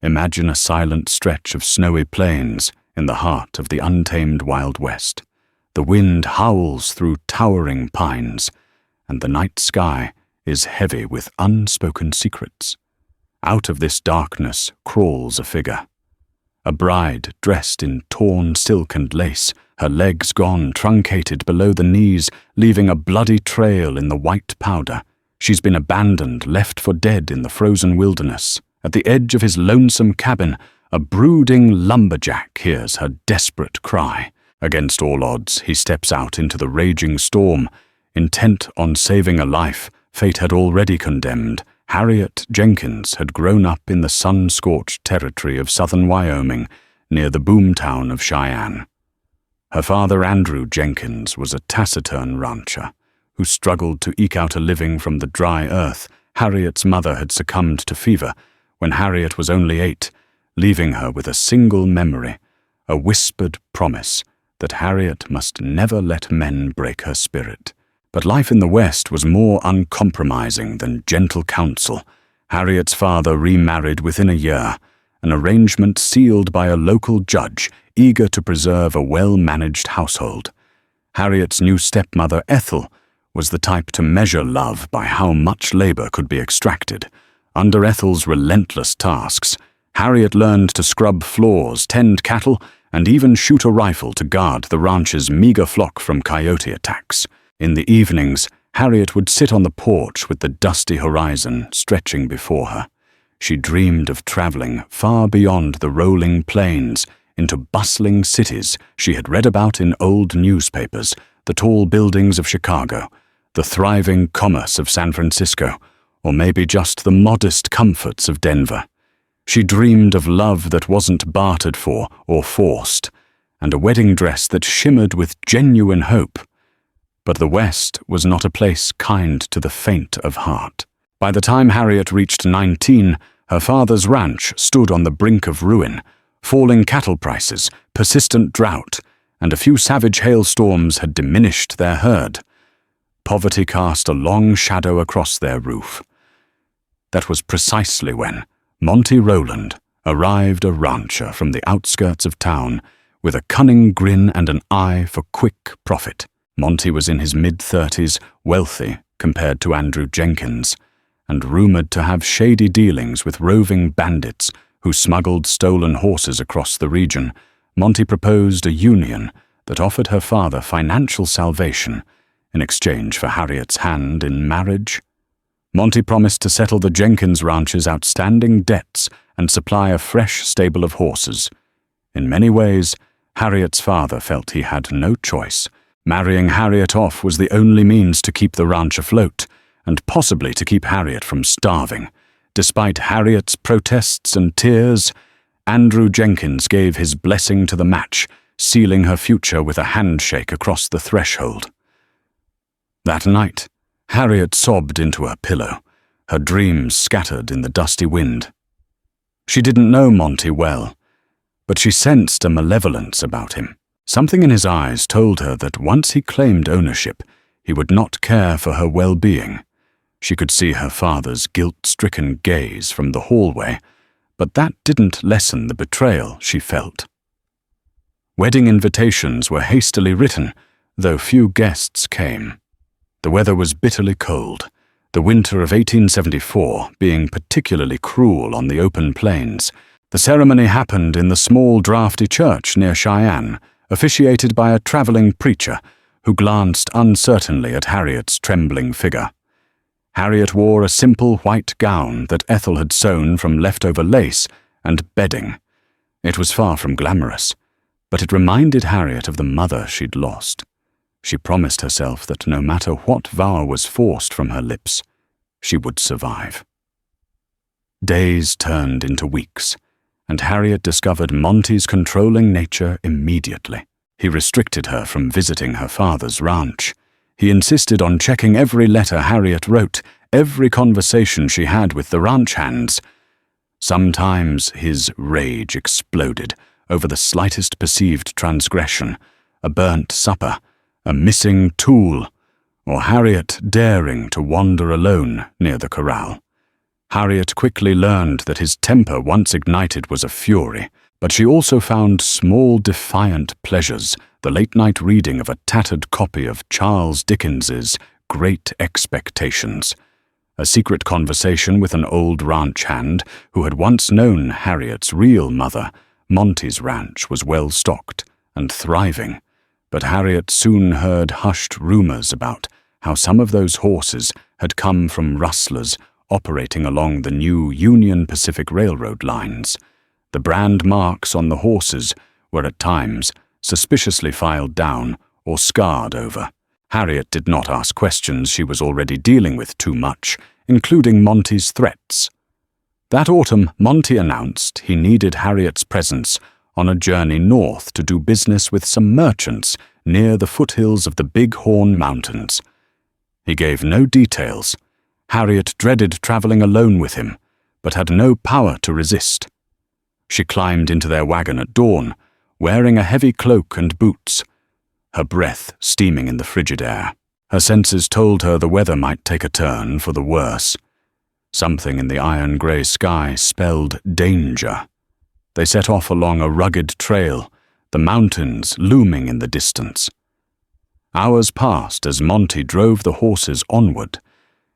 Imagine a silent stretch of snowy plains in the heart of the untamed Wild West. The wind howls through towering pines, and the night sky is heavy with unspoken secrets. Out of this darkness crawls a figure. A bride dressed in torn silk and lace, her legs gone, truncated below the knees, leaving a bloody trail in the white powder. She's been abandoned, left for dead in the frozen wilderness. At the edge of his lonesome cabin, a brooding lumberjack hears her desperate cry. Against all odds, he steps out into the raging storm. Intent on saving a life fate had already condemned, Harriet Jenkins had grown up in the sun-scorched territory of southern Wyoming, near the boomtown of Cheyenne. Her father, Andrew Jenkins, was a taciturn rancher who struggled to eke out a living from the dry earth. Harriet's mother had succumbed to fever when Harriet was only 8, leaving her with a single memory, a whispered promise that Harriet must never let men break her spirit. But life in the West was more uncompromising than gentle counsel. Harriet's father remarried within a year, an arrangement sealed by a local judge eager to preserve a well-managed household. Harriet's new stepmother, Ethel, was the type to measure love by how much labor could be extracted. Under Ethel's relentless tasks, Harriet learned to scrub floors, tend cattle, and even shoot a rifle to guard the ranch's meager flock from coyote attacks. In the evenings, Harriet would sit on the porch with the dusty horizon stretching before her. She dreamed of traveling far beyond the rolling plains into bustling cities she had read about in old newspapers, the tall buildings of Chicago, the thriving commerce of San Francisco, or maybe just the modest comforts of Denver. She dreamed of love that wasn't bartered for or forced, and a wedding dress that shimmered with genuine hope. But the West was not a place kind to the faint of heart. By the time Harriet reached 19, her father's ranch stood on the brink of ruin. Falling cattle prices, persistent drought, and a few savage hailstorms had diminished their herd. Poverty cast a long shadow across their roof. That was precisely when Monty Rowland arrived, a rancher from the outskirts of town, with a cunning grin and an eye for quick profit. Monty was in his mid-30s, wealthy compared to Andrew Jenkins, and rumored to have shady dealings with roving bandits who smuggled stolen horses across the region. Monty proposed a union that offered her father financial salvation in exchange for Harriet's hand in marriage. Monty promised to settle the Jenkins ranch's outstanding debts and supply a fresh stable of horses. In many ways, Harriet's father felt he had no choice. Marrying Harriet off was the only means to keep the ranch afloat, and possibly to keep Harriet from starving. Despite Harriet's protests and tears, Andrew Jenkins gave his blessing to the match, sealing her future with a handshake across the threshold. That night, Harriet sobbed into her pillow, her dreams scattered in the dusty wind. She didn't know Monty well, but she sensed a malevolence about him. Something in his eyes told her that once he claimed ownership, he would not care for her well-being. She could see her father's guilt-stricken gaze from the hallway, but that didn't lessen the betrayal she felt. Wedding invitations were hastily written, though few guests came. The weather was bitterly cold, the winter of 1874 being particularly cruel on the open plains. The ceremony happened in the small drafty church near Cheyenne, officiated by a traveling preacher who glanced uncertainly at Harriet's trembling figure. Harriet wore a simple white gown that Ethel had sewn from leftover lace and bedding. It was far from glamorous, but it reminded Harriet of the mother she'd lost. She promised herself that no matter what vow was forced from her lips, she would survive. Days turned into weeks, and Harriet discovered Monty's controlling nature immediately. He restricted her from visiting her father's ranch. He insisted on checking every letter Harriet wrote, every conversation she had with the ranch hands. Sometimes his rage exploded over the slightest perceived transgression, a burnt supper, a missing tool, or Harriet daring to wander alone near the corral. Harriet quickly learned that his temper once ignited was a fury, but she also found small defiant pleasures, the late-night reading of a tattered copy of Charles Dickens's Great Expectations, a secret conversation with an old ranch hand who had once known Harriet's real mother. Monty's ranch was well stocked and thriving, but Harriet soon heard hushed rumors about how some of those horses had come from rustlers operating along the new Union Pacific Railroad lines. The brand marks on the horses were at times suspiciously filed down or scarred over. Harriet did not ask questions she was already dealing with too much, including Monty's threats. That autumn, Monty announced he needed Harriet's presence on a journey north to do business with some merchants near the foothills of the Big Horn Mountains. He gave no details. Harriet dreaded traveling alone with him, but had no power to resist. She climbed into their wagon at dawn, wearing a heavy cloak and boots, her breath steaming in the frigid air. Her senses told her the weather might take a turn for the worse. Something in the iron-grey sky spelled danger. They set off along a rugged trail, the mountains looming in the distance. Hours passed as Monty drove the horses onward.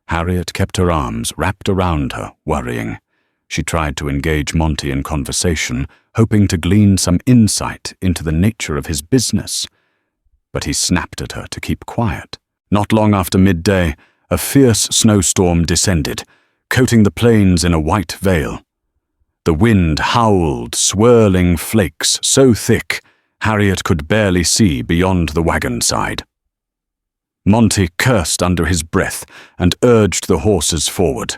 Harriet kept her arms wrapped around her, worrying. She tried to engage Monty in conversation, hoping to glean some insight into the nature of his business. But he snapped at her to keep quiet. Not long after midday, a fierce snowstorm descended, coating the plains in a white veil. The wind howled, swirling flakes so thick Harriet could barely see beyond the wagon side. Monty cursed under his breath and urged the horses forward.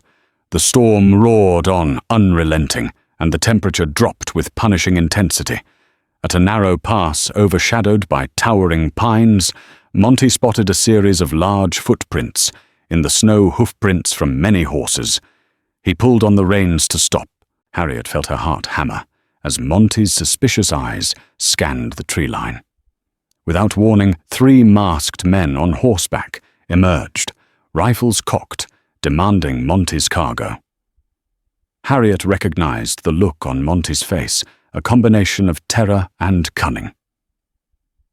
The storm roared on, unrelenting, and the temperature dropped with punishing intensity. At a narrow pass overshadowed by towering pines, Monty spotted a series of large footprints, in the snow hoofprints from many horses. He pulled on the reins to stop. Harriet felt her heart hammer as Monty's suspicious eyes scanned the tree line. Without warning, 3 masked men on horseback emerged, rifles cocked, demanding Monty's cargo. Harriet recognized the look on Monty's face, a combination of terror and cunning.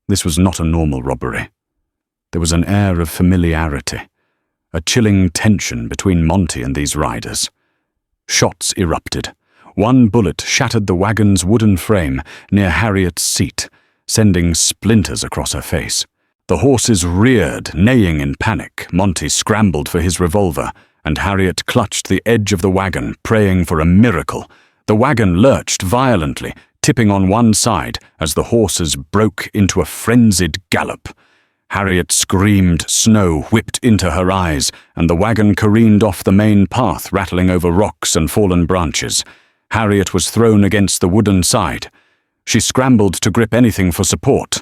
This was not a normal robbery. There was an air of familiarity, a chilling tension between Monty and these riders. Shots erupted. One bullet shattered the wagon's wooden frame near Harriet's seat, sending splinters across her face. The horses reared, neighing in panic. Monty scrambled for his revolver, and Harriet clutched the edge of the wagon, praying for a miracle. The wagon lurched violently, tipping on one side as the horses broke into a frenzied gallop. Harriet screamed, snow whipped into her eyes, and the wagon careened off the main path, rattling over rocks and fallen branches. Harriet was thrown against the wooden side. She scrambled to grip anything for support.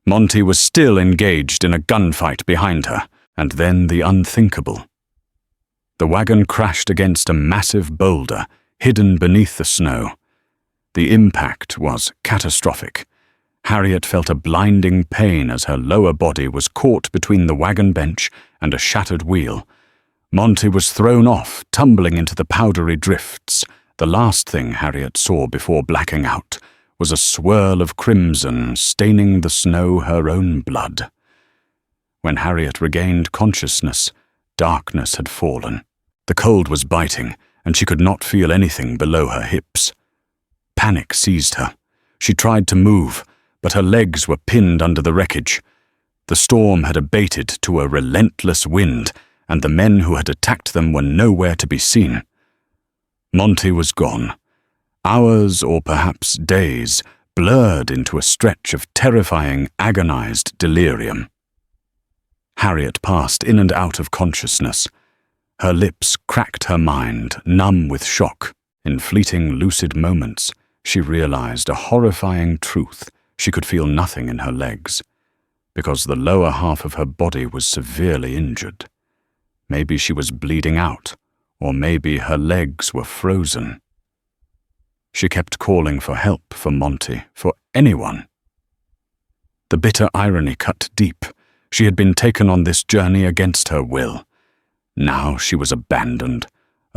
Monty was still engaged in a gunfight behind her, and then the unthinkable. The wagon crashed against a massive boulder, hidden beneath the snow. The impact was catastrophic. Harriet felt a blinding pain as her lower body was caught between the wagon bench and a shattered wheel. Monty was thrown off, tumbling into the powdery drifts. The last thing Harriet saw before blacking out was a swirl of crimson staining the snow her own blood. When Harriet regained consciousness, darkness had fallen. The cold was biting, and she could not feel anything below her hips. Panic seized her. She tried to move, but her legs were pinned under the wreckage. The storm had abated to a relentless wind, and the men who had attacked them were nowhere to be seen. Monty was gone. Hours, or perhaps days, blurred into a stretch of terrifying, agonized delirium. Harriet passed in and out of consciousness. Her lips cracked her mind, numb with shock. In fleeting, lucid moments, she realized a horrifying truth. She could feel nothing in her legs, because the lower half of her body was severely injured. Maybe she was bleeding out, or maybe her legs were frozen. She kept calling for help, for Monty, for anyone. The bitter irony cut deep. She had been taken on this journey against her will. Now she was abandoned,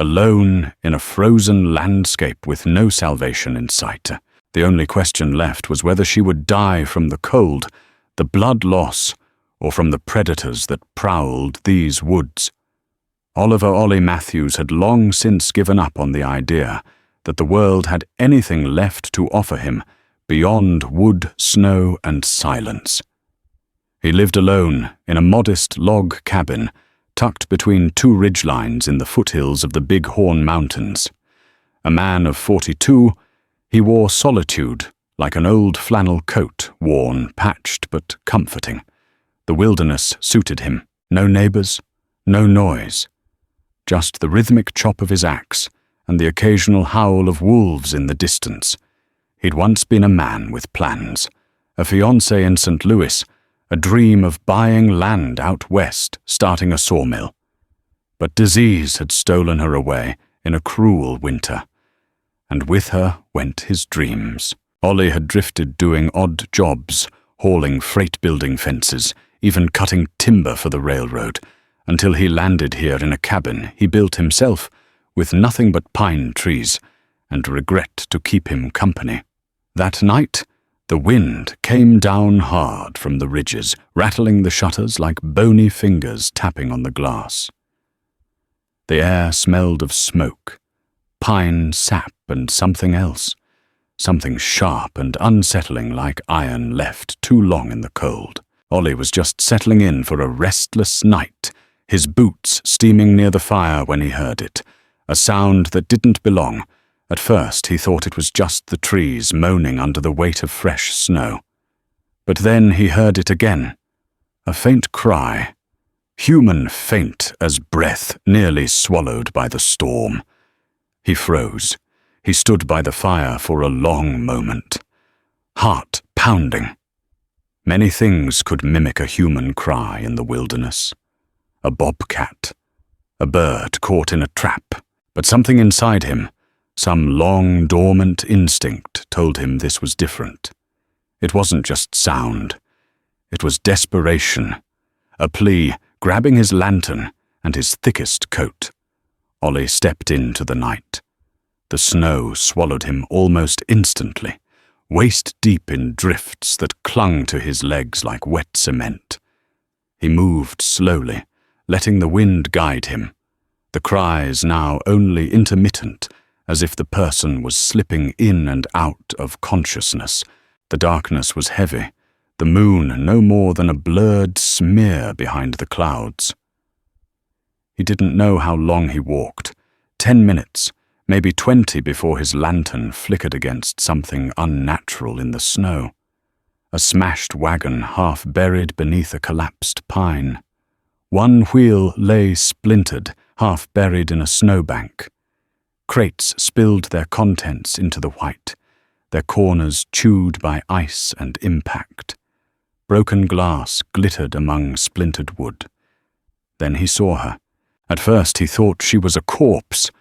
alone in a frozen landscape with no salvation in sight. The only question left was whether she would die from the cold, the blood loss, or from the predators that prowled these woods. Oliver Ollie Matthews had long since given up on the idea that the world had anything left to offer him beyond wood, snow, and silence. He lived alone in a modest log cabin tucked between two ridgelines in the foothills of the Big Horn Mountains. A man of 42, he wore solitude like an old flannel coat, worn, patched, but comforting. The wilderness suited him. No neighbors, no noise. Just the rhythmic chop of his axe and the occasional howl of wolves in the distance. He'd once been a man with plans, a fiancée in St. Louis, a dream of buying land out west, starting a sawmill. But disease had stolen her away in a cruel winter, and with her went his dreams. Ollie had drifted doing odd jobs, hauling freight-building fences, even cutting timber for the railroad, until he landed here in a cabin he built himself, with nothing but pine trees, and regret to keep him company. That night, the wind came down hard from the ridges, rattling the shutters like bony fingers tapping on the glass. The air smelled of smoke, pine sap, and something else, something sharp and unsettling like iron left too long in the cold. Ollie was just settling in for a restless night, his boots steaming near the fire when he heard it, a sound that didn't belong. At first he thought it was just the trees moaning under the weight of fresh snow. But then he heard it again, a faint cry, human faint as breath nearly swallowed by the storm. He froze. He stood by the fire for a long moment, heart pounding. Many things could mimic a human cry in the wilderness. A bobcat, a bird caught in a trap, but something inside him, some long dormant instinct, told him this was different. It wasn't just sound. It was desperation, a plea, grabbing his lantern and his thickest coat. Ollie stepped into the night. The snow swallowed him almost instantly, waist-deep in drifts that clung to his legs like wet cement. He moved slowly, letting the wind guide him, the cries now only intermittent, as if the person was slipping in and out of consciousness. The darkness was heavy, the moon no more than a blurred smear behind the clouds. He didn't know how long he walked, 10 minutes, maybe 20 before his lantern flickered against something unnatural in the snow. A smashed wagon half buried beneath a collapsed pine. One wheel lay splintered, half buried in a snowbank. Crates spilled their contents into the white, their corners chewed by ice and impact. Broken glass glittered among splintered wood. Then he saw her. At first he thought she was a corpse.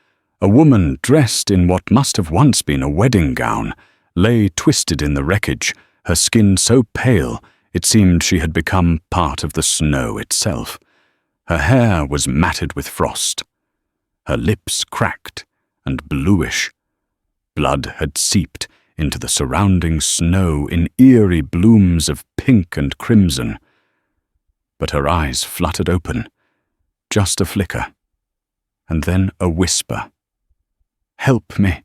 A woman dressed in what must have once been a wedding gown lay twisted in the wreckage, her skin so pale it seemed she had become part of the snow itself. Her hair was matted with frost. Her lips cracked and bluish. Blood had seeped into the surrounding snow in eerie blooms of pink and crimson. But her eyes fluttered open, just a flicker, and then a whisper. "Help me."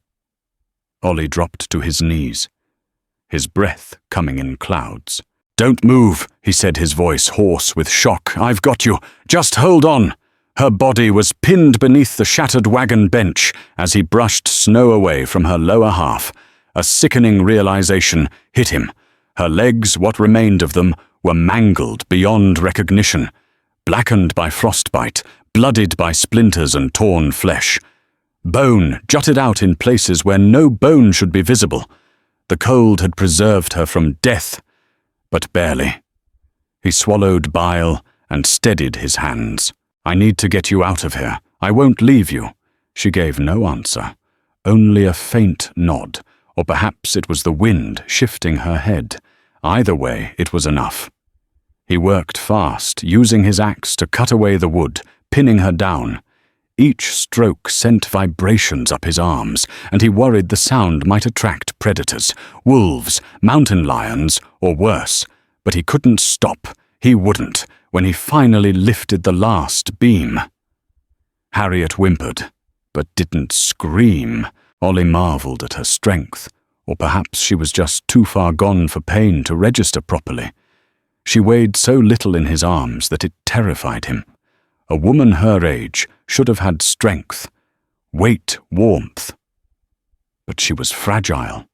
Ollie dropped to his knees, his breath coming in clouds. "Don't move," he said, his voice hoarse with shock. "I've got you. Just hold on." Her body was pinned beneath the shattered wagon bench as he brushed snow away from her lower half. A sickening realization hit him. Her legs, what remained of them, were mangled beyond recognition, blackened by frostbite, blooded by splinters and torn flesh. Bone jutted out in places where no bone should be visible. The cold had preserved her from death, but barely. He swallowed bile and steadied his hands. "I need to get you out of here. I won't leave you." She gave no answer, only a faint nod, or perhaps it was the wind shifting her head. Either way, it was enough. He worked fast, using his axe to cut away the wood, pinning her down. Each stroke sent vibrations up his arms, and he worried the sound might attract predators, wolves, mountain lions, or worse. But he couldn't stop. He wouldn't, when he finally lifted the last beam. Harriet whimpered, but didn't scream. Ollie marveled at her strength, or perhaps she was just too far gone for pain to register properly. She weighed so little in his arms that it terrified him. A woman her age should have had strength, weight, warmth. But she was fragile,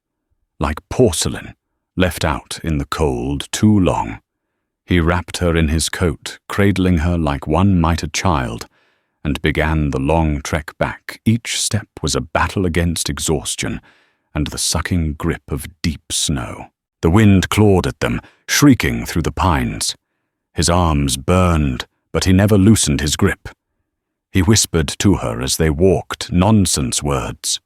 like porcelain, left out in the cold too long. He wrapped her in his coat, cradling her like one might a child, and began the long trek back. Each step was a battle against exhaustion and the sucking grip of deep snow. The wind clawed at them, shrieking through the pines. His arms burned, but he never loosened his grip. He whispered to her as they walked nonsense words,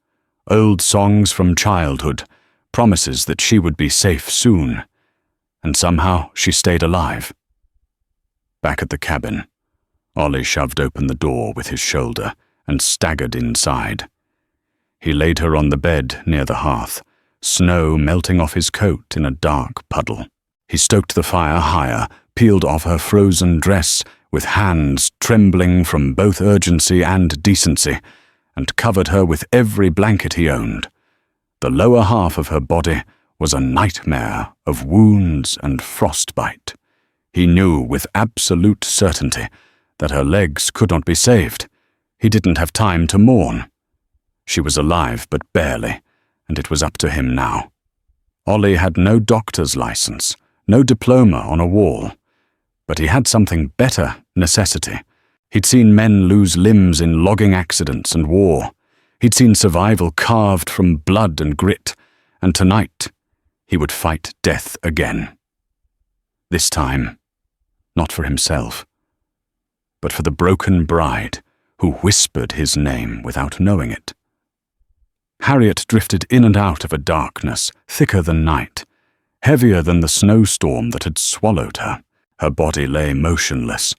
old songs from childhood, promises that she would be safe soon. And somehow she stayed alive. Back at the cabin, Ollie shoved open the door with his shoulder and staggered inside. He laid her on the bed near the hearth, snow melting off his coat in a dark puddle. He stoked the fire higher, peeled off her frozen dress with hands trembling from both urgency and decency, and covered her with every blanket he owned. The lower half of her body was a nightmare of wounds and frostbite. He knew with absolute certainty that her legs could not be saved. He didn't have time to mourn. She was alive, but barely, and it was up to him now. Ollie had no doctor's license, no diploma on a wall. But he had something better, necessity. He'd seen men lose limbs in logging accidents and war. He'd seen survival carved from blood and grit, and tonight he would fight death again. This time, not for himself, but for the broken bride who whispered his name without knowing it. Harriet drifted in and out of a darkness thicker than night, heavier than the snowstorm that had swallowed her. Her body lay motionless,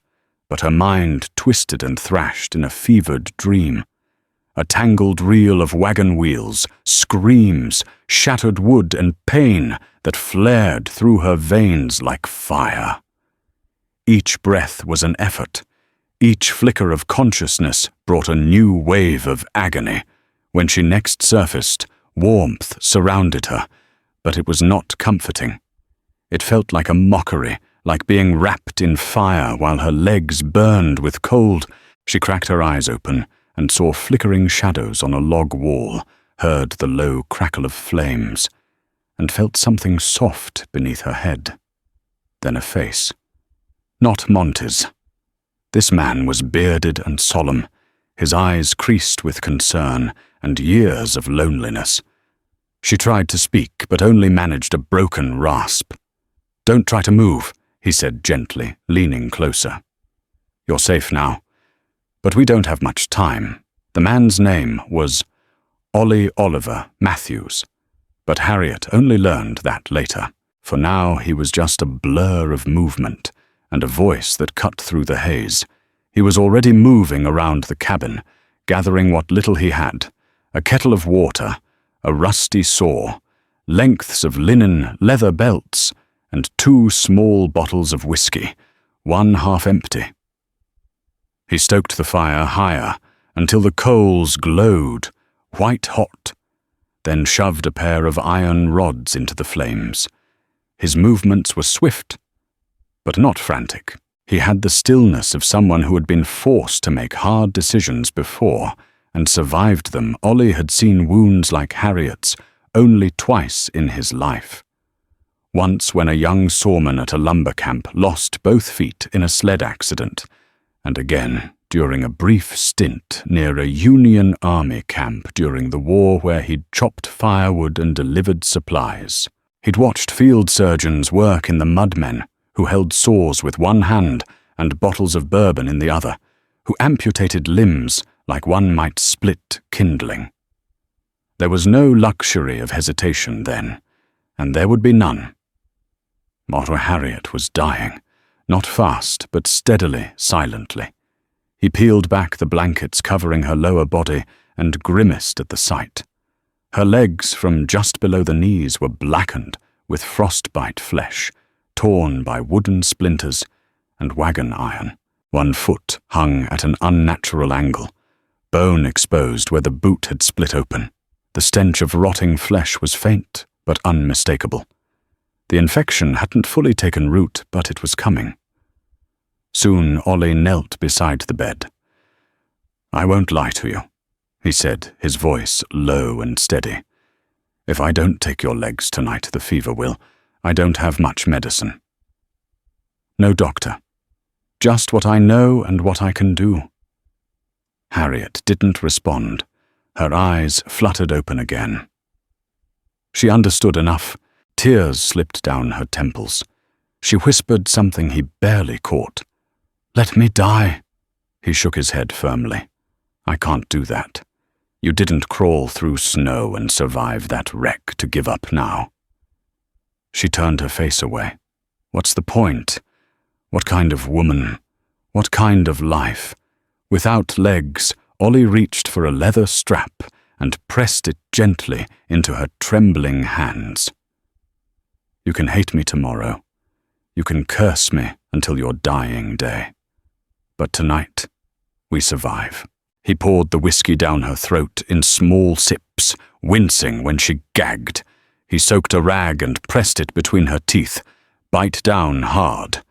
but her mind twisted and thrashed in a fevered dream. A tangled reel of wagon wheels, screams, shattered wood, and pain that flared through her veins like fire. Each breath was an effort. Each flicker of consciousness brought a new wave of agony. When she next surfaced, warmth surrounded her, but it was not comforting. It felt like a mockery, like being wrapped in fire while her legs burned with cold. She cracked her eyes open and saw flickering shadows on a log wall, heard the low crackle of flames, and felt something soft beneath her head. Then a face. Not Monty's. This man was bearded and solemn, his eyes creased with concern and years of loneliness. She tried to speak, but only managed a broken rasp. "Don't try to move," he said gently, leaning closer. "You're safe now. But we don't have much time." The man's name was Ollie Oliver Matthews, but Harriet only learned that later. For now he was just a blur of movement and a voice that cut through the haze. He was already moving around the cabin, gathering what little he had: a kettle of water, a rusty saw, lengths of linen leather belts, and 2 small bottles of whiskey, one half empty. He stoked the fire higher until the coals glowed, white hot, then shoved a pair of iron rods into the flames. His movements were swift, but not frantic. He had the stillness of someone who had been forced to make hard decisions before and survived them. Ollie had seen wounds like Harriet's only twice in his life. Once when a young sawman at a lumber camp lost both feet in a sled accident, and again during a brief stint near a Union Army camp during the war where he'd chopped firewood and delivered supplies. He'd watched field surgeons work in the mudmen, who held saws with one hand and bottles of bourbon in the other, who amputated limbs like one might split kindling. There was no luxury of hesitation then, and there would be none. Motto Harriet was dying, not fast, but steadily, silently. He peeled back the blankets covering her lower body and grimaced at the sight. Her legs from just below the knees were blackened with frostbite flesh, torn by wooden splinters and wagon iron. One foot hung at an unnatural angle, bone exposed where the boot had split open. The stench of rotting flesh was faint but unmistakable. The infection hadn't fully taken root, but it was coming. Soon Ollie knelt beside the bed. "I won't lie to you," he said, his voice low and steady. "If I don't take your legs tonight, the fever will. I don't have much medicine. No doctor. Just what I know and what I can do." Harriet didn't respond. Her eyes fluttered open again. She understood enough. Tears slipped down her temples. She whispered something he barely caught. "Let me die." He shook his head firmly. "I can't do that. You didn't crawl through snow and survive that wreck to give up now." She turned her face away. What's the point? What kind of woman? What kind of life? Without legs, Ollie reached for a leather strap and pressed it gently into her trembling hands. "You can hate me tomorrow. You can curse me until your dying day. But tonight, we survive." He poured the whiskey down her throat in small sips, wincing when she gagged. He soaked a rag and pressed it between her teeth. Bite down hard.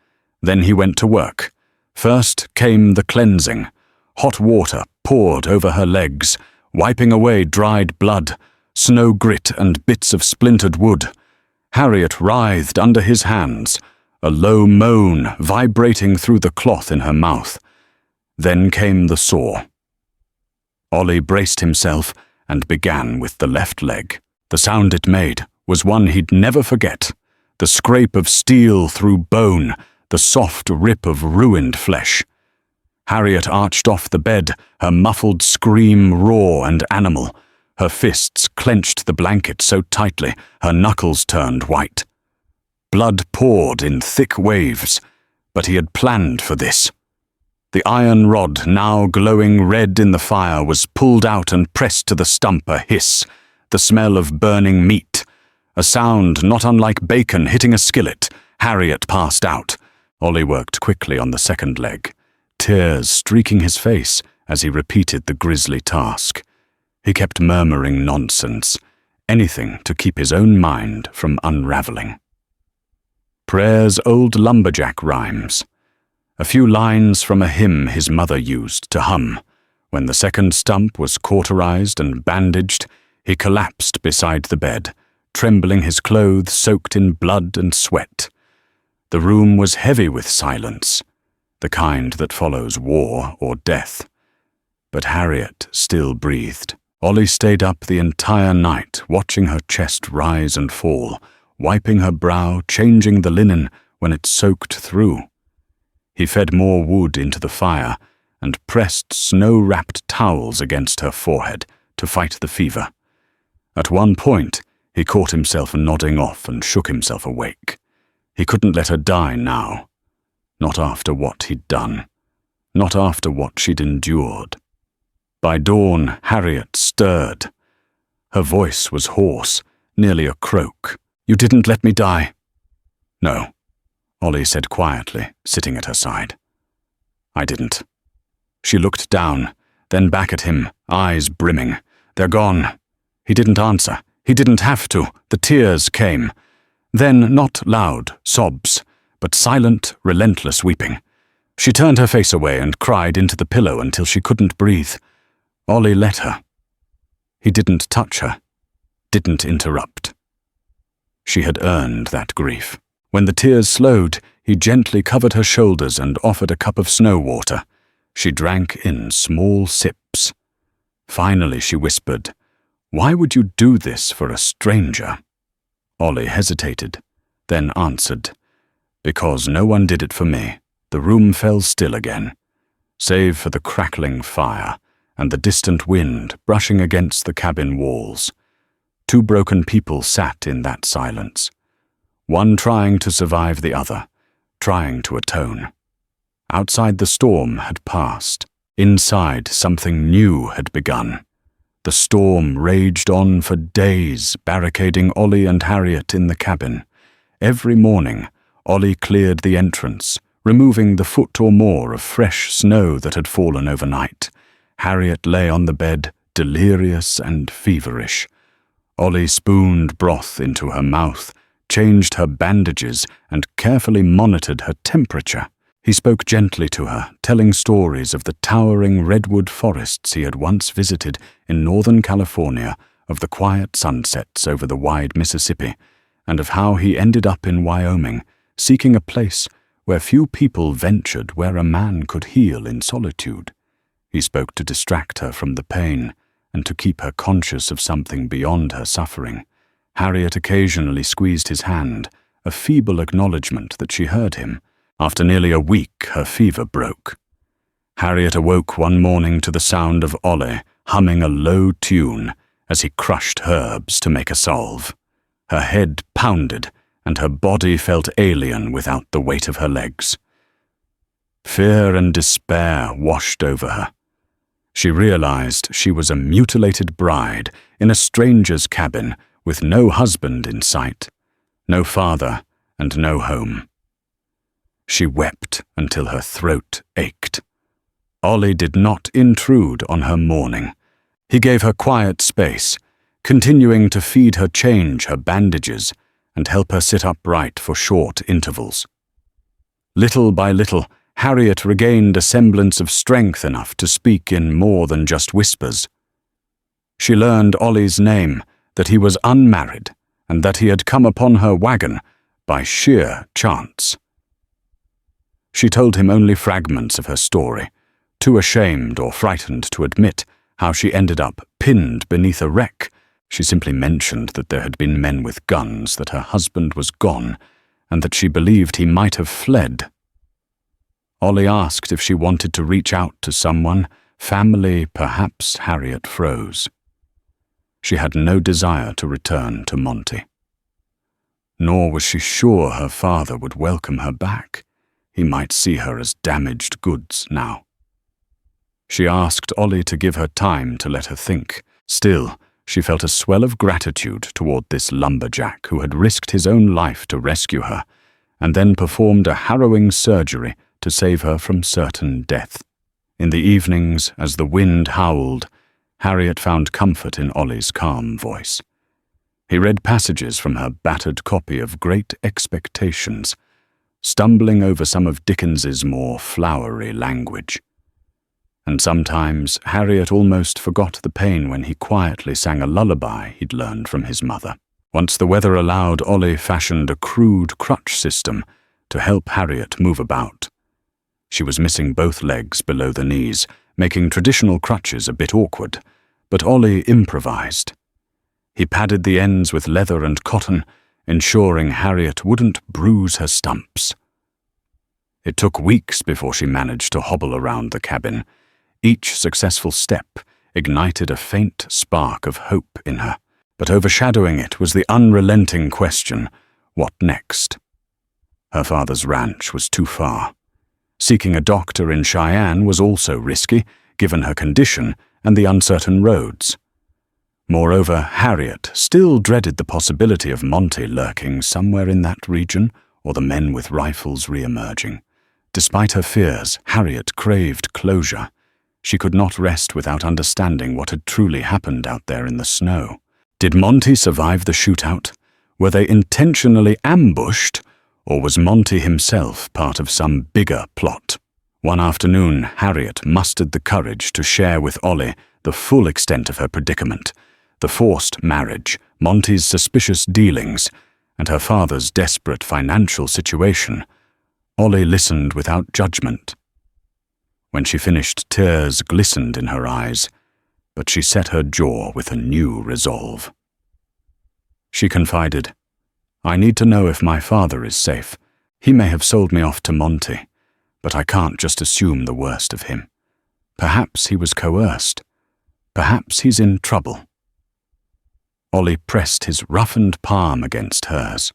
Then he went to work. First came the cleansing. Hot water poured over her legs, wiping away dried blood, snow grit and bits of splintered wood. Harriet writhed under his hands, a low moan vibrating through the cloth in her mouth. Then came the saw. Ollie braced himself and began with the left leg. The sound it made was one he'd never forget. The scrape of steel through bone, the soft rip of ruined flesh. Harriet arched off the bed, her muffled scream raw and animal. Her fists clenched the blanket so tightly, her knuckles turned white. Blood poured in thick waves, but he had planned for this. The iron rod, now glowing red in the fire, was pulled out and pressed to the stump, a hiss, the smell of burning meat. A sound not unlike bacon hitting a skillet. Harriet passed out. Ollie worked quickly on the second leg, tears streaking his face as he repeated the grisly task. He kept murmuring nonsense, anything to keep his own mind from unraveling. Prayer's old Lumberjack rhymes. A few lines from a hymn his mother used to hum. When the second stump was cauterized and bandaged, he collapsed beside the bed, trembling, his clothes soaked in blood and sweat. The room was heavy with silence, the kind that follows war or death. But Harriet still breathed. Ollie stayed up the entire night, watching her chest rise and fall, wiping her brow, changing the linen when it soaked through. He fed more wood into the fire and pressed snow-wrapped towels against her forehead to fight the fever. At one point, he caught himself nodding off and shook himself awake. He couldn't let her die now. Not after what he'd done. Not after what she'd endured. By dawn, Harriet stirred. Her voice was hoarse, nearly a croak. "You didn't let me die." "No," Ollie said quietly, sitting at her side. "I didn't." She looked down, then back at him, eyes brimming. "They're gone." He didn't answer. He didn't have to. The tears came. Then not loud sobs, but silent, relentless weeping. She turned her face away and cried into the pillow until she couldn't breathe. Ollie let her. He didn't touch her, didn't interrupt. She had earned that grief. When the tears slowed, he gently covered her shoulders and offered a cup of snow water. She drank in small sips. Finally she whispered, "Why would you do this for a stranger?" Ollie hesitated, then answered, "Because no one did it for me." The room fell still again, save for the crackling fire and the distant wind brushing against the cabin walls. Two broken people sat in that silence, one trying to survive the other, trying to atone. Outside the storm had passed. Inside, something new had begun. The storm raged on for days, barricading Ollie and Harriet in the cabin. Every morning, Ollie cleared the entrance, removing the foot or more of fresh snow that had fallen overnight. Harriet lay on the bed, delirious and feverish. Ollie spooned broth into her mouth, changed her bandages, and carefully monitored her temperature. He spoke gently to her, telling stories of the towering redwood forests he had once visited in Northern California, of the quiet sunsets over the wide Mississippi, and of how he ended up in Wyoming, seeking a place where few people ventured, where a man could heal in solitude. He spoke to distract her from the pain and to keep her conscious of something beyond her suffering. Harriet occasionally squeezed his hand, a feeble acknowledgement that she heard him. After nearly a week, her fever broke. Harriet awoke one morning to the sound of Ollie humming a low tune as he crushed herbs to make a salve. Her head pounded, and her body felt alien without the weight of her legs. Fear and despair washed over her. She realized she was a mutilated bride in a stranger's cabin with no husband in sight, no father, and no home. She wept until her throat ached. Ollie did not intrude on her mourning. He gave her quiet space, continuing to feed her, change her bandages, and help her sit upright for short intervals. Little by little, Harriet regained a semblance of strength enough to speak in more than just whispers. She learned Ollie's name, that he was unmarried, and that he had come upon her wagon by sheer chance. She told him only fragments of her story, too ashamed or frightened to admit how she ended up pinned beneath a wreck. She simply mentioned that there had been men with guns, that her husband was gone, and that she believed he might have fled. Ollie asked if she wanted to reach out to someone, family, perhaps. Harriet froze. She had no desire to return to Monty. Nor was she sure her father would welcome her back. He might see her as damaged goods now. She asked Ollie to give her time to let her think. Still, she felt a swell of gratitude toward this lumberjack who had risked his own life to rescue her, and then performed a harrowing surgery to save her from certain death. In the evenings, as the wind howled, Harriet found comfort in Ollie's calm voice. He read passages from her battered copy of Great Expectations, stumbling over some of Dickens's more flowery language. And sometimes Harriet almost forgot the pain when he quietly sang a lullaby he'd learned from his mother. Once the weather allowed, Ollie fashioned a crude crutch system to help Harriet move about. She was missing both legs below the knees, making traditional crutches a bit awkward, but Ollie improvised. He padded the ends with leather and cotton, ensuring Harriet wouldn't bruise her stumps. It took weeks before she managed to hobble around the cabin. Each successful step ignited a faint spark of hope in her, but overshadowing it was the unrelenting question, what next? Her father's ranch was too far. Seeking a doctor in Cheyenne was also risky, given her condition and the uncertain roads. Moreover, Harriet still dreaded the possibility of Monty lurking somewhere in that region, or the men with rifles re-emerging. Despite her fears, Harriet craved closure. She could not rest without understanding what had truly happened out there in the snow. Did Monty survive the shootout? Were they intentionally ambushed? Or was Monty himself part of some bigger plot? One afternoon, Harriet mustered the courage to share with Ollie the full extent of her predicament, the forced marriage, Monty's suspicious dealings, and her father's desperate financial situation. Ollie listened without judgment. When she finished, tears glistened in her eyes, but she set her jaw with a new resolve. She confided, "I need to know if my father is safe. He may have sold me off to Monty, but I can't just assume the worst of him. Perhaps he was coerced. Perhaps he's in trouble." Ollie pressed his roughened palm against hers.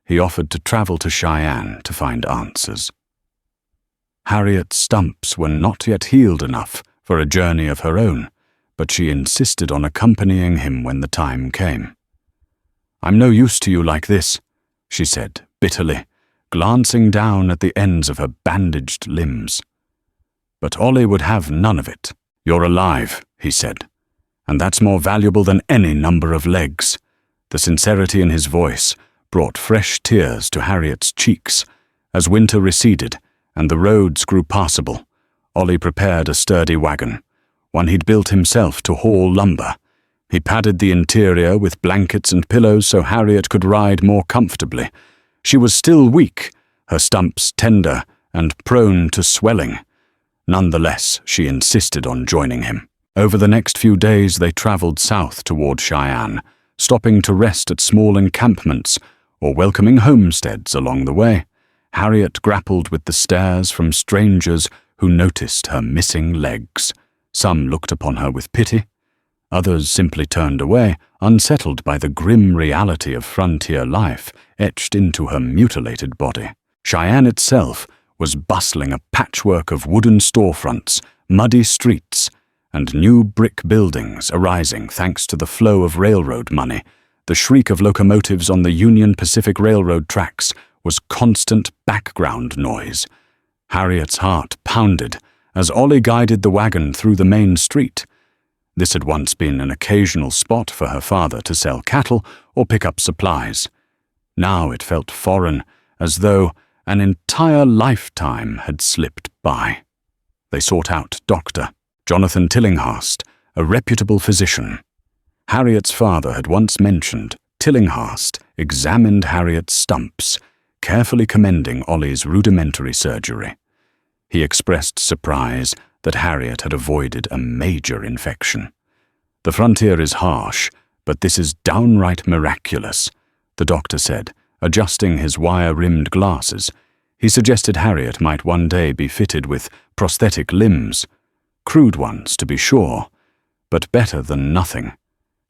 He offered to travel to Cheyenne to find answers. Harriet's stumps were not yet healed enough for a journey of her own, but she insisted on accompanying him when the time came. "I'm no use to you like this," she said bitterly, glancing down at the ends of her bandaged limbs. But Ollie would have none of it. "You're alive," he said, "and that's more valuable than any number of legs." The sincerity in his voice brought fresh tears to Harriet's cheeks. As winter receded and the roads grew passable, Ollie prepared a sturdy wagon, one he'd built himself to haul lumber. He padded the interior with blankets and pillows so Harriet could ride more comfortably. She was still weak, her stumps tender and prone to swelling. Nonetheless, she insisted on joining him. Over the next few days they traveled south toward Cheyenne, stopping to rest at small encampments or welcoming homesteads along the way. Harriet grappled with the stares from strangers who noticed her missing legs. Some looked upon her with pity. Others simply turned away, unsettled by the grim reality of frontier life etched into her mutilated body. Cheyenne itself was bustling, a patchwork of wooden storefronts, muddy streets, and new brick buildings arising thanks to the flow of railroad money. The shriek of locomotives on the Union Pacific Railroad tracks was constant background noise. Harriet's heart pounded as Ollie guided the wagon through the main street. This had once been an occasional spot for her father to sell cattle or pick up supplies. Now it felt foreign, as though an entire lifetime had slipped by. They sought out Dr. Jonathan Tillinghast, a reputable physician. Harriet's father had once mentioned Tillinghast examined Harriet's stumps, carefully commending Ollie's rudimentary surgery. He expressed surprise that Harriet had avoided a major infection. "The frontier is harsh, but this is downright miraculous," the doctor said, adjusting his wire-rimmed glasses. He suggested Harriet might one day be fitted with prosthetic limbs. Crude ones, to be sure, but better than nothing.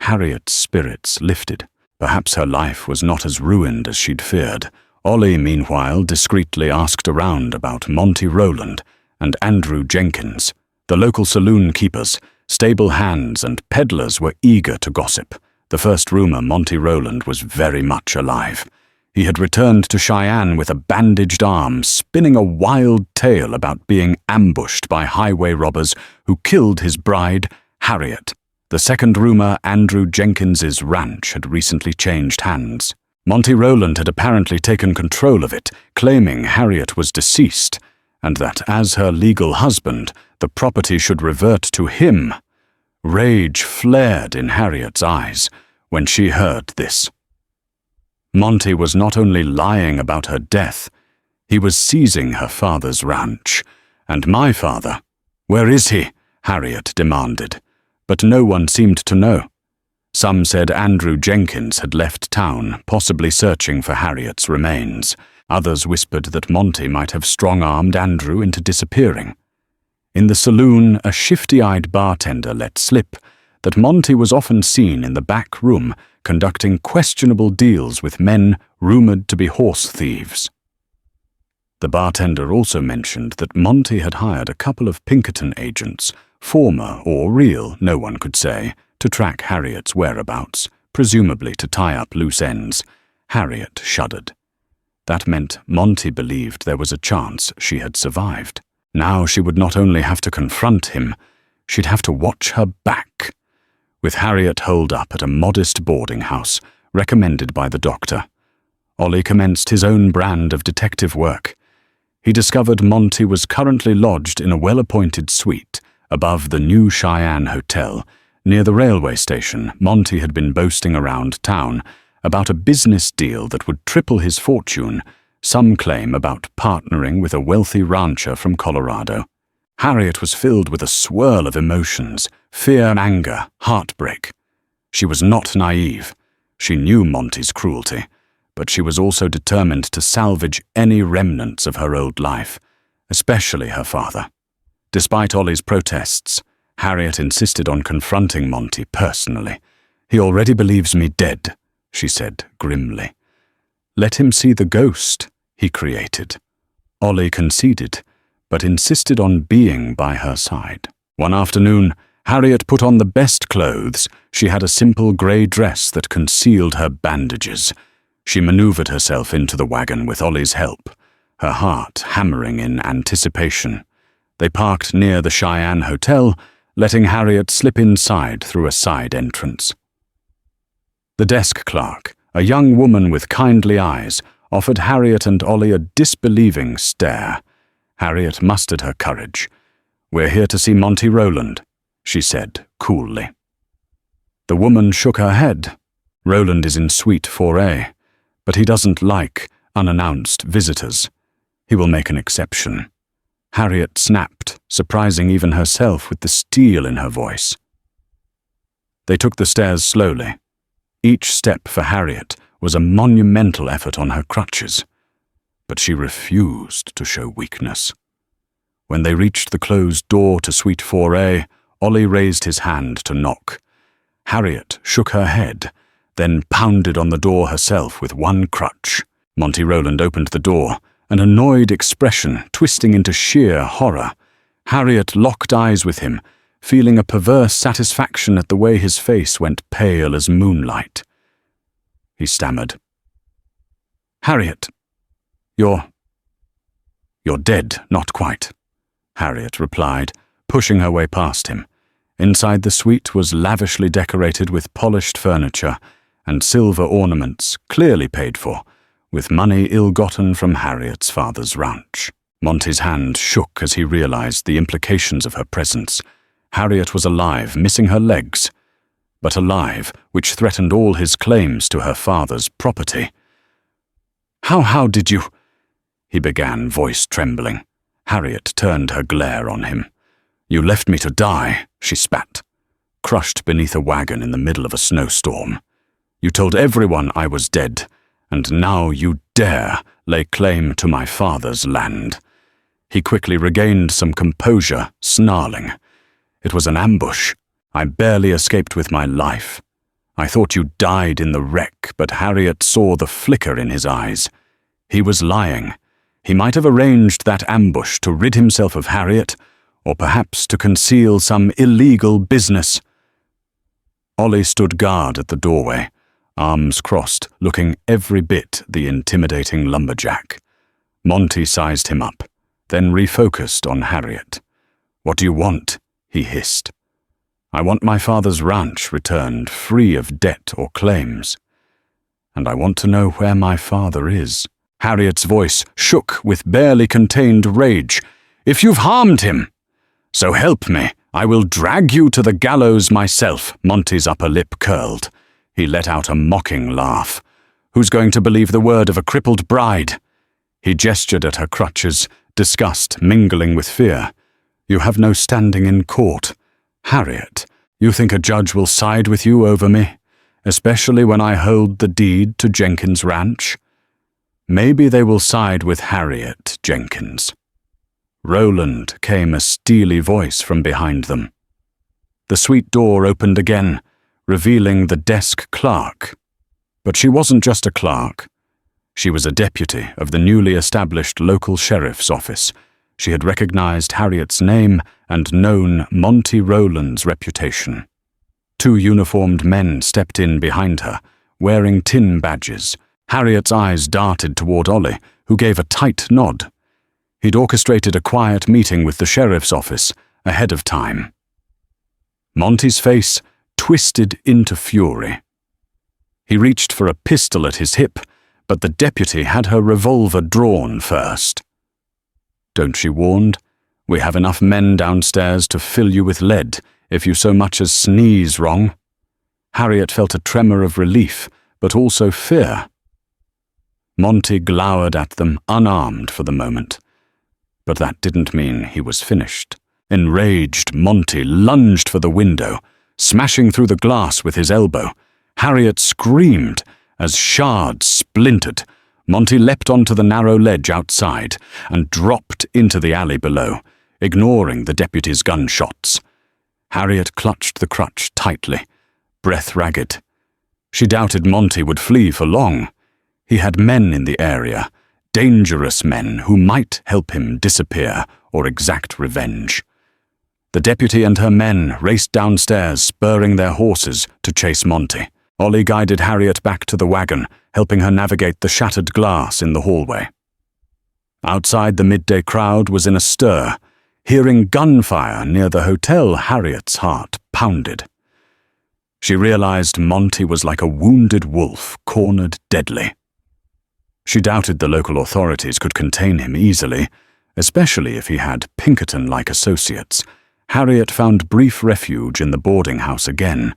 Harriet's spirits lifted. Perhaps her life was not as ruined as she'd feared. Ollie, meanwhile, discreetly asked around about Monty Rowland and Andrew Jenkins. The local saloon keepers, stable hands, and peddlers were eager to gossip. The first rumor, Monty Rowland was very much alive. He had returned to Cheyenne with a bandaged arm, spinning a wild tale about being ambushed by highway robbers who killed his bride, Harriet. The second rumor, Andrew Jenkins's ranch had recently changed hands. Monty Rowland had apparently taken control of it, claiming Harriet was deceased, and that as her legal husband, the property should revert to him. Rage flared in Harriet's eyes when she heard this. Monty was not only lying about her death, he was seizing her father's ranch. And my father, where is he? Harriet demanded, but no one seemed to know. Some said Andrew Jenkins had left town, possibly searching for Harriet's remains. Others whispered that Monty might have strong-armed Andrew into disappearing. In the saloon, a shifty-eyed bartender let slip that Monty was often seen in the back room conducting questionable deals with men rumored to be horse thieves. The bartender also mentioned that Monty had hired a couple of Pinkerton agents, former or real, no one could say, to track Harriet's whereabouts, presumably to tie up loose ends. Harriet shuddered. That meant Monty believed there was a chance she had survived. Now she would not only have to confront him, she'd have to watch her back. With Harriet holed up at a modest boarding house, recommended by the doctor, Ollie commenced his own brand of detective work. He discovered Monty was currently lodged in a well-appointed suite above the New Cheyenne Hotel. Near the railway station, Monty had been boasting around town about a business deal that would triple his fortune, some claim about partnering with a wealthy rancher from Colorado. Harriet was filled with a swirl of emotions, fear, anger, heartbreak. She was not naive. She knew Monty's cruelty, but she was also determined to salvage any remnants of her old life, especially her father. Despite Ollie's protests, Harriet insisted on confronting Monty personally. "He already believes me dead," she said grimly. "Let him see the ghost he created." Ollie conceded, but insisted on being by her side. One afternoon, Harriet put on the best clothes. She had a simple grey dress that concealed her bandages. She maneuvered herself into the wagon with Ollie's help, her heart hammering in anticipation. They parked near the Cheyenne Hotel, letting Harriet slip inside through a side entrance. The desk clerk, a young woman with kindly eyes, offered Harriet and Ollie a disbelieving stare. Harriet mustered her courage. "We're here to see Monty Rowland," she said coolly. The woman shook her head. "Rowland is in Suite 4A, but he doesn't like unannounced visitors. He will make an exception." Harriet snapped, surprising even herself with the steel in her voice. They took the stairs slowly. Each step for Harriet was a monumental effort on her crutches, but she refused to show weakness. When they reached the closed door to Suite 4A, Ollie raised his hand to knock. Harriet shook her head, then pounded on the door herself with one crutch. Monty Rowland opened the door, an annoyed expression twisting into sheer horror. Harriet locked eyes with him, feeling a perverse satisfaction at the way his face went pale as moonlight. He stammered. "Harriet, you're dead, not quite," Harriet replied, pushing her way past him. Inside the suite was lavishly decorated with polished furniture and silver ornaments, clearly paid for, with money ill-gotten from Harriet's father's ranch. Monty's hand shook as he realized the implications of her presence. Harriet was alive, missing her legs, but alive, which threatened all his claims to her father's property. How did you—" he began, voice trembling. Harriet turned her glare on him. "You left me to die," she spat, crushed beneath a wagon in the middle of a snowstorm. "You told everyone I was dead, and now you dare lay claim to my father's land." He quickly regained some composure, snarling. "It was an ambush. I barely escaped with my life. I thought you died in the wreck," but Harriet saw the flicker in his eyes. He was lying. He might have arranged that ambush to rid himself of Harriet, or perhaps to conceal some illegal business. Ollie stood guard at the doorway, arms crossed, looking every bit the intimidating lumberjack. Monty sized him up, then refocused on Harriet. "What do you want?" he hissed. "I want my father's ranch returned, free of debt or claims. And I want to know where my father is." Harriet's voice shook with barely contained rage. "If you've harmed him, so help me, I will drag you to the gallows myself." Monty's upper lip curled. He let out a mocking laugh. "Who's going to believe the word of a crippled bride?" He gestured at her crutches, disgust mingling with fear. "You have no standing in court. Harriet, you think a judge will side with you over me, especially when I hold the deed to Jenkins' ranch? Maybe they will side with Harriet, Jenkins." "Rowland," came a steely voice from behind them. The suite door opened again, revealing the desk clerk. But she wasn't just a clerk. She was a deputy of the newly established local sheriff's office. She had recognized Harriet's name and known Monty Rowland's reputation. Two uniformed men stepped in behind her, wearing tin badges. Harriet's eyes darted toward Ollie, who gave a tight nod. He'd orchestrated a quiet meeting with the sheriff's office ahead of time. Monty's face twisted into fury. He reached for a pistol at his hip, but the deputy had her revolver drawn first. "Don't," she warned. "We have enough men downstairs to fill you with lead if you so much as sneeze wrong." Harriet felt a tremor of relief, but also fear. Monty glowered at them, unarmed for the moment. But that didn't mean he was finished. Enraged, Monty lunged for the window, smashing through the glass with his elbow. Harriet screamed as shards splintered. Monty leapt onto the narrow ledge outside and dropped into the alley below, ignoring the deputy's gunshots. Harriet clutched the crutch tightly, breath ragged. She doubted Monty would flee for long. He had men in the area, dangerous men who might help him disappear or exact revenge. The deputy and her men raced downstairs, spurring their horses to chase Monty. Ollie guided Harriet back to the wagon, helping her navigate the shattered glass in the hallway. Outside, the midday crowd was in a stir. Hearing gunfire near the hotel, Harriet's heart pounded. She realized Monty was like a wounded wolf, cornered deadly. She doubted the local authorities could contain him easily, especially if he had Pinkerton-like associates. Harriet found brief refuge in the boarding house again,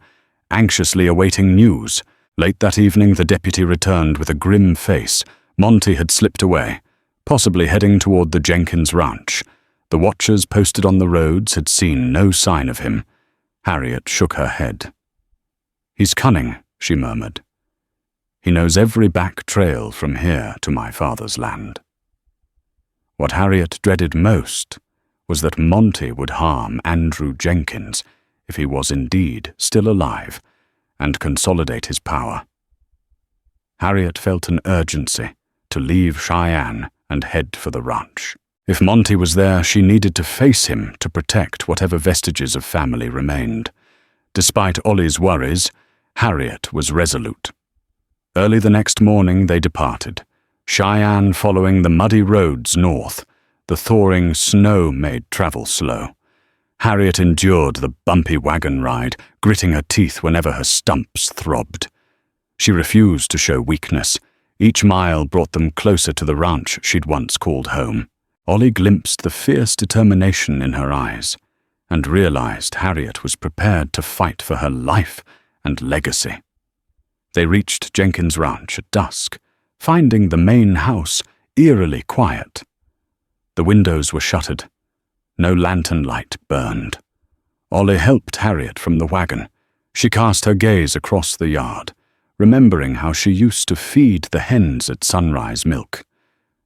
anxiously awaiting news. Late that evening, the deputy returned with a grim face. Monty had slipped away, possibly heading toward the Jenkins ranch. The watchers posted on the roads had seen no sign of him. Harriet shook her head. "He's cunning," she murmured. "He knows every back trail from here to my father's land." What Harriet dreaded most was that Monty would harm Andrew Jenkins if he was indeed still alive, and consolidate his power. Harriet felt an urgency to leave Cheyenne and head for the ranch. If Monty was there, she needed to face him to protect whatever vestiges of family remained. Despite Ollie's worries, Harriet was resolute. Early the next morning they departed, Cheyenne following the muddy roads north. The thawing snow made travel slow. Harriet endured the bumpy wagon ride, gritting her teeth whenever her stumps throbbed. She refused to show weakness. Each mile brought them closer to the ranch she'd once called home. Ollie glimpsed the fierce determination in her eyes and realized Harriet was prepared to fight for her life and legacy. They reached Jenkins Ranch at dusk, finding the main house eerily quiet. The windows were shuttered. No lantern light burned. Ollie helped Harriet from the wagon. She cast her gaze across the yard, remembering how she used to feed the hens at Sunrise Milk.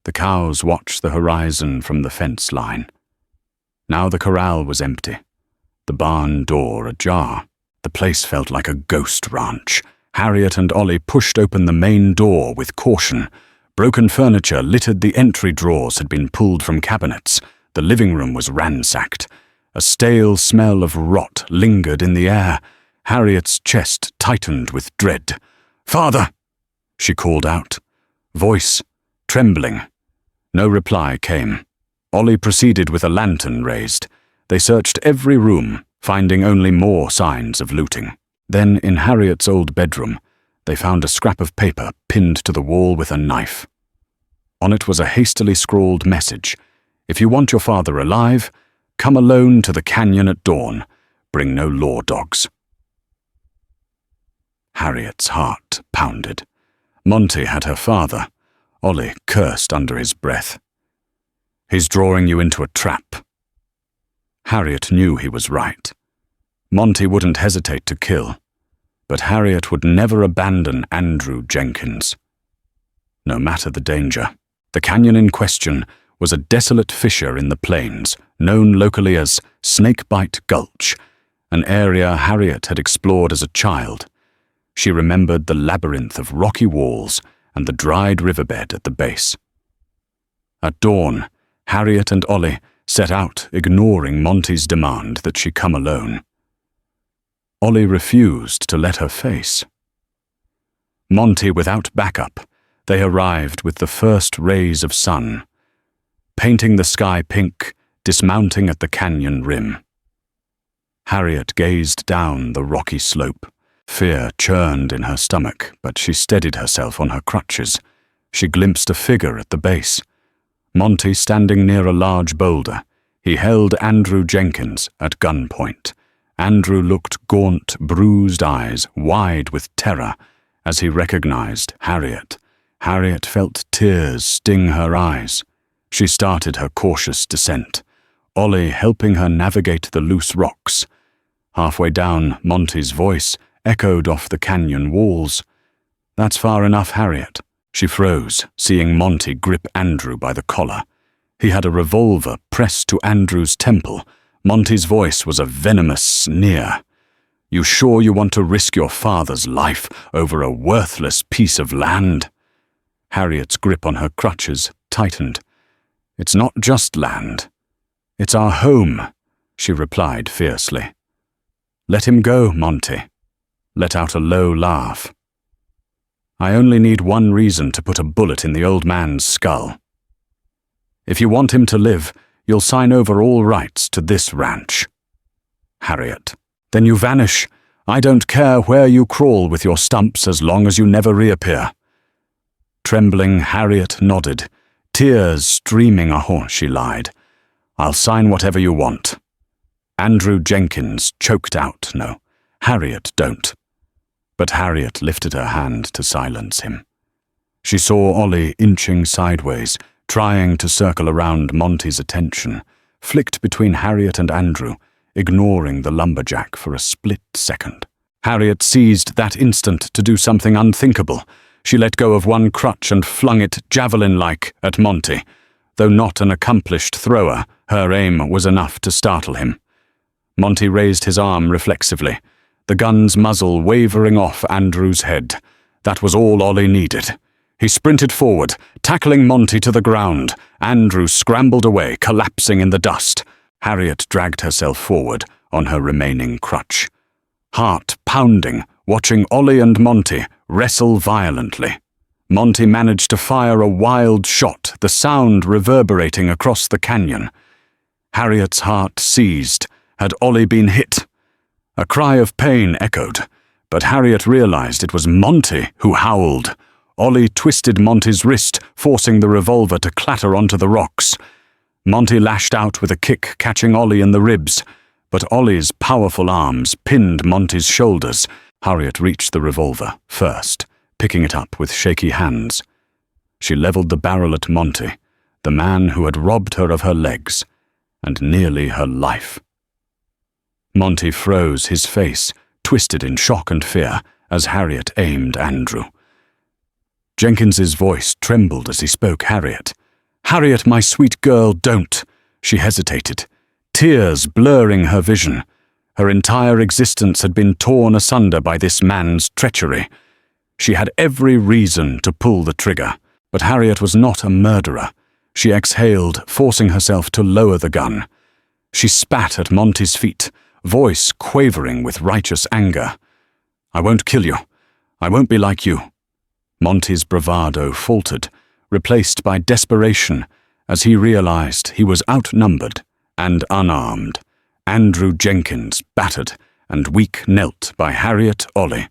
The cows watched the horizon from the fence line. Now the corral was empty, the barn door ajar. The place felt like a ghost ranch. Harriet and Ollie pushed open the main door with caution. Broken furniture littered the entry drawers had been pulled from cabinets. The living room was ransacked. A stale smell of rot lingered in the air. Harriet's chest tightened with dread. "Father!" she called out, voice trembling. No reply came. Ollie proceeded with a lantern raised. They searched every room, finding only more signs of looting. Then, in Harriet's old bedroom, they found a scrap of paper pinned to the wall with a knife. On it was a hastily scrawled message. "If you want your father alive, come alone to the canyon at dawn. Bring no law dogs." Harriet's heart pounded. Monty had her father. Ollie cursed under his breath. "He's drawing you into a trap." Harriet knew he was right. Monty wouldn't hesitate to kill, but Harriet would never abandon Andrew Jenkins. No matter the danger. The canyon in question was a desolate fissure in the plains, known locally as Snakebite Gulch, an area Harriet had explored as a child. She remembered the labyrinth of rocky walls and the dried riverbed at the base. At dawn, Harriet and Ollie set out, ignoring Monty's demand that she come alone. Ollie refused to let her face. Monty without backup, they arrived with the first rays of sun, painting the sky pink, dismounting at the canyon rim. Harriet gazed down the rocky slope. Fear churned in her stomach, but she steadied herself on her crutches. She glimpsed a figure at the base. Monty standing near a large boulder. He held Andrew Jenkins at gunpoint. Andrew looked gaunt, bruised eyes, wide with terror, as he recognized Harriet. Harriet felt tears sting her eyes. She started her cautious descent, Ollie helping her navigate the loose rocks. Halfway down, Monty's voice echoed off the canyon walls. "That's far enough, Harriet." She froze, seeing Monty grip Andrew by the collar. He had a revolver pressed to Andrew's temple. Monty's voice was a venomous sneer. "You sure you want to risk your father's life over a worthless piece of land?" Harriet's grip on her crutches tightened. "It's not just land. "It's our home," she replied fiercely. "Let him go, Monty," let out a low laugh. "I only need one reason to put a bullet in the old man's skull. If you want him to live, you'll sign over all rights to this ranch." "Harriet, then you vanish. I don't care where you crawl with your stumps as long as you never reappear." Trembling, Harriet nodded, tears streaming. "Oh," she lied. "I'll sign whatever you want." Andrew Jenkins choked out, "No, Harriet, don't." But Harriet lifted her hand to silence him. She saw Ollie inching sideways, trying to circle around Monty's attention, flicked between Harriet and Andrew, ignoring the lumberjack for a split second. Harriet seized that instant to do something unthinkable. She let go of one crutch and flung it javelin-like at Monty. Though not an accomplished thrower, her aim was enough to startle him. Monty raised his arm reflexively, the gun's muzzle wavering off Andrew's head. That was all Ollie needed. He sprinted forward, tackling Monty to the ground. Andrew scrambled away, collapsing in the dust. Harriet dragged herself forward on her remaining crutch. Heart pounding, watching Ollie and Monty wrestle violently. Monty managed to fire a wild shot, the sound reverberating across the canyon. Harriet's heart seized. Had Ollie been hit? A cry of pain echoed, but Harriet realized it was Monty who howled. Ollie twisted Monty's wrist, forcing the revolver to clatter onto the rocks. Monty lashed out with a kick, catching Ollie in the ribs, but Ollie's powerful arms pinned Monty's shoulders. Harriet reached the revolver first, picking it up with shaky hands. She leveled the barrel at Monty, the man who had robbed her of her legs, and nearly her life. Monty froze, his face twisted in shock and fear as Harriet aimed Andrew. Jenkins's voice trembled as he spoke. "Harriet. Harriet, my sweet girl, don't." She hesitated, tears blurring her vision. Her entire existence had been torn asunder by this man's treachery. She had every reason to pull the trigger, but Harriet was not a murderer. She exhaled, forcing herself to lower the gun. She spat at Monty's feet, voice quavering with righteous anger. "I won't kill you. I won't be like you." Monty's bravado faltered, replaced by desperation as he realized he was outnumbered and unarmed. Andrew Jenkins, battered and weak, knelt by Harriet Ollie,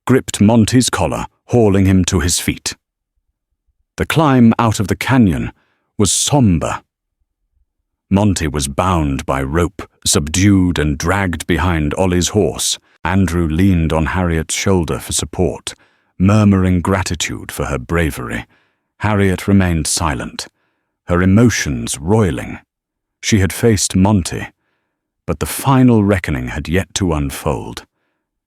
gripped Monty's collar, hauling him to his feet. The climb out of the canyon was somber. Monty was bound by rope, subdued and dragged behind Ollie's horse. Andrew leaned on Harriet's shoulder for support, murmuring gratitude for her bravery. Harriet remained silent, her emotions roiling. She had faced Monty, but the final reckoning had yet to unfold.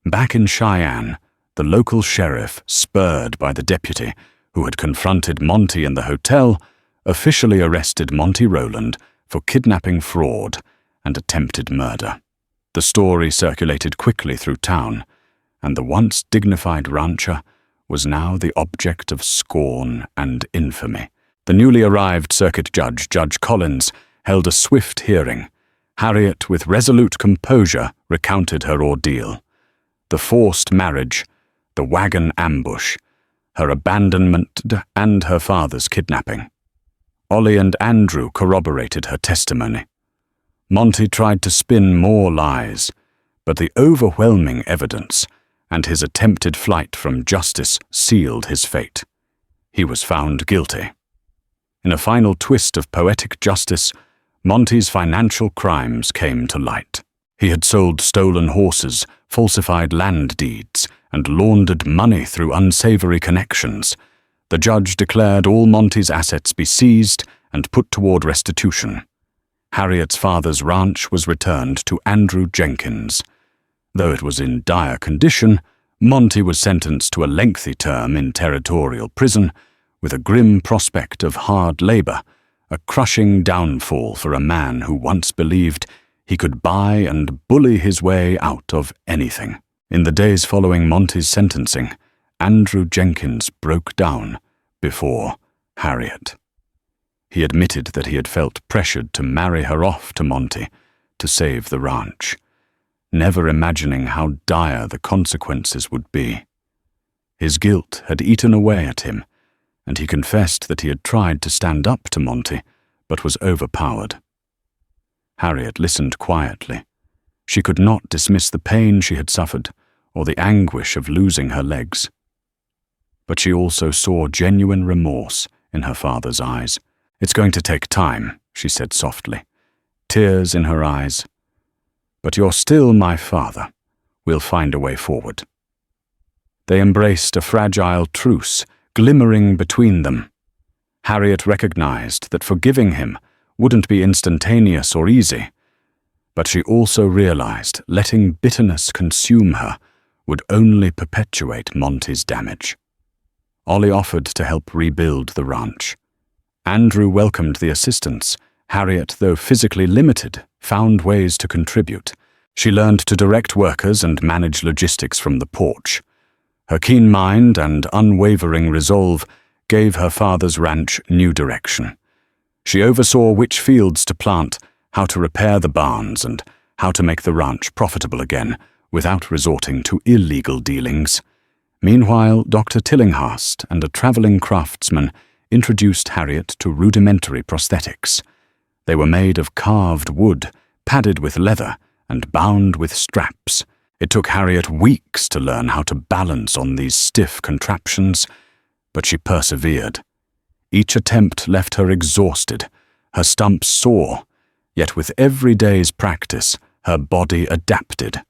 Back in Cheyenne, the local sheriff, spurred by the deputy who had confronted Monty in the hotel, officially arrested Monty Rowland for kidnapping, fraud, and attempted murder. The story circulated quickly through town, and the once dignified rancher was now the object of scorn and infamy. The newly arrived circuit judge, Judge Collins, held a swift hearing. Harriet, with resolute composure, recounted her ordeal. The forced marriage, the wagon ambush, her abandonment, and her father's kidnapping. Ollie and Andrew corroborated her testimony. Monty tried to spin more lies, but the overwhelming evidence and his attempted flight from justice sealed his fate. He was found guilty. In a final twist of poetic justice, Monty's financial crimes came to light. He had sold stolen horses, falsified land deeds, and laundered money through unsavory connections. The judge declared all Monty's assets be seized and put toward restitution. Harriet's father's ranch was returned to Andrew Jenkins. Though it was in dire condition, Monty was sentenced to a lengthy term in territorial prison, with a grim prospect of hard labor, a crushing downfall for a man who once believed he could buy and bully his way out of anything. In the days following Monty's sentencing, Andrew Jenkins broke down before Harriet. He admitted that he had felt pressured to marry her off to Monty to save the ranch, never imagining how dire the consequences would be. His guilt had eaten away at him, and he confessed that he had tried to stand up to Monty, but was overpowered. Harriet listened quietly. She could not dismiss the pain she had suffered, or the anguish of losing her legs. But she also saw genuine remorse in her father's eyes. "It's going to take time," she said softly, tears in her eyes. "But you're still my father. We'll find a way forward." They embraced a fragile truce, glimmering between them. Harriet recognized that forgiving him wouldn't be instantaneous or easy, but she also realized letting bitterness consume her would only perpetuate Monty's damage. Ollie offered to help rebuild the ranch. Andrew welcomed the assistance. Harriet, though physically limited, found ways to contribute. She learned to direct workers and manage logistics from the porch. Her keen mind and unwavering resolve gave her father's ranch new direction. She oversaw which fields to plant, how to repair the barns, and how to make the ranch profitable again without resorting to illegal dealings. Meanwhile, Dr. Tillinghast and a traveling craftsman introduced Harriet to rudimentary prosthetics. They were made of carved wood, padded with leather, and bound with straps. It took Harriet weeks to learn how to balance on these stiff contraptions, but she persevered. Each attempt left her exhausted, her stumps sore, yet with every day's practice, her body adapted.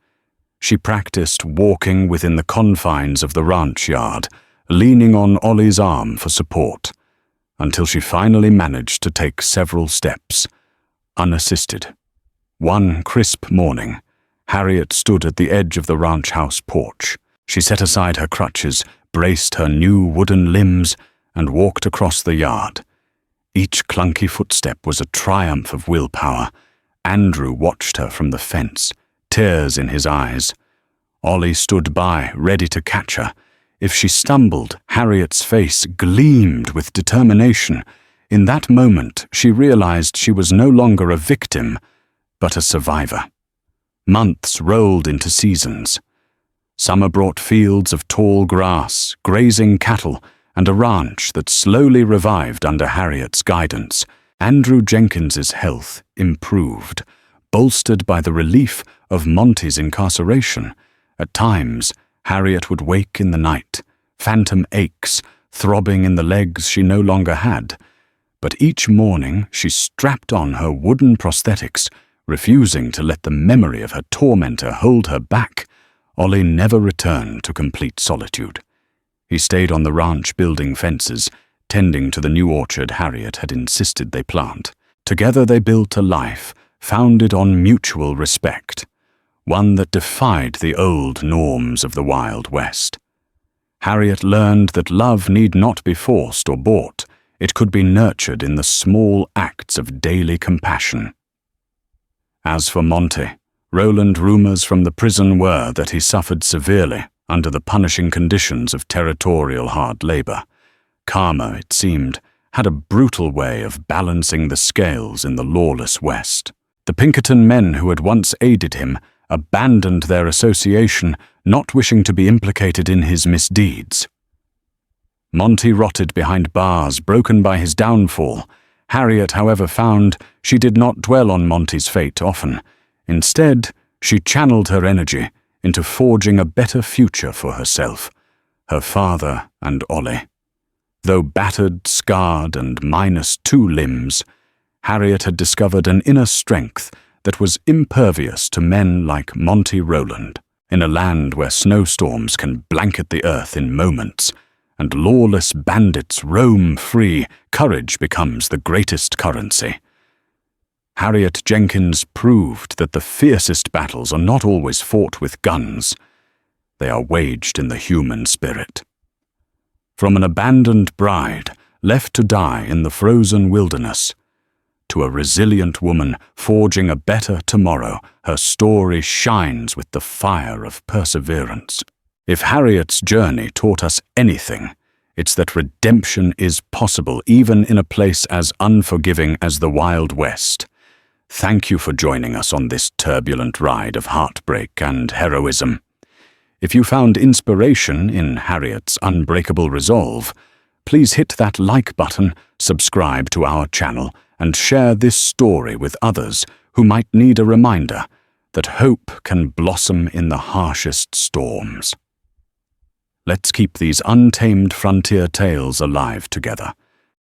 She practiced walking within the confines of the ranch yard, leaning on Ollie's arm for support, until she finally managed to take several steps, unassisted. One crisp morning, Harriet stood at the edge of the ranch house porch. She set aside her crutches, braced her new wooden limbs, and walked across the yard. Each clunky footstep was a triumph of willpower. Andrew watched her from the fence, tears in his eyes. Ollie stood by, ready to catch her. If she stumbled, Harriet's face gleamed with determination. In that moment, she realized she was no longer a victim, but a survivor. Months rolled into seasons. Summer brought fields of tall grass, grazing cattle, and a ranch that slowly revived under Harriet's guidance. Andrew Jenkins's health improved, bolstered by the relief of Monty's incarceration. At times, Harriet would wake in the night, phantom aches throbbing in the legs she no longer had. But each morning she strapped on her wooden prosthetics, refusing to let the memory of her tormentor hold her back. Ollie never returned to complete solitude. He stayed on the ranch building fences, tending to the new orchard Harriet had insisted they plant. Together they built a life founded on mutual respect, one that defied the old norms of the Wild West. Harriet learned that love need not be forced or bought. It could be nurtured in the small acts of daily compassion. As for Monty, Roland rumors from the prison were that he suffered severely under the punishing conditions of territorial hard labor. Karma, it seemed, had a brutal way of balancing the scales in the lawless West. The Pinkerton men who had once aided him abandoned their association, not wishing to be implicated in his misdeeds. Monty rotted behind bars, broken by his downfall. Harriet, however, found she did not dwell on Monty's fate often. Instead, she channeled her energy into forging a better future for herself, her father, and Ollie. Though battered, scarred, and minus 2 limbs, Harriet had discovered an inner strength that was impervious to men like Monty Roland. In a land where snowstorms can blanket the earth in moments, and lawless bandits roam free, courage becomes the greatest currency. Harriet Jenkins proved that the fiercest battles are not always fought with guns. They are waged in the human spirit. From an abandoned bride, left to die in the frozen wilderness, to a resilient woman forging a better tomorrow, her story shines with the fire of perseverance. If Harriet's journey taught us anything, It's that redemption is possible even in a place as unforgiving as the Wild West. Thank you for joining us on this turbulent ride of heartbreak and heroism. If you found inspiration in Harriet's unbreakable resolve, please hit that like button, subscribe to our channel, and share this story with others who might need a reminder that hope can blossom in the harshest storms. Let's keep these untamed frontier tales alive together.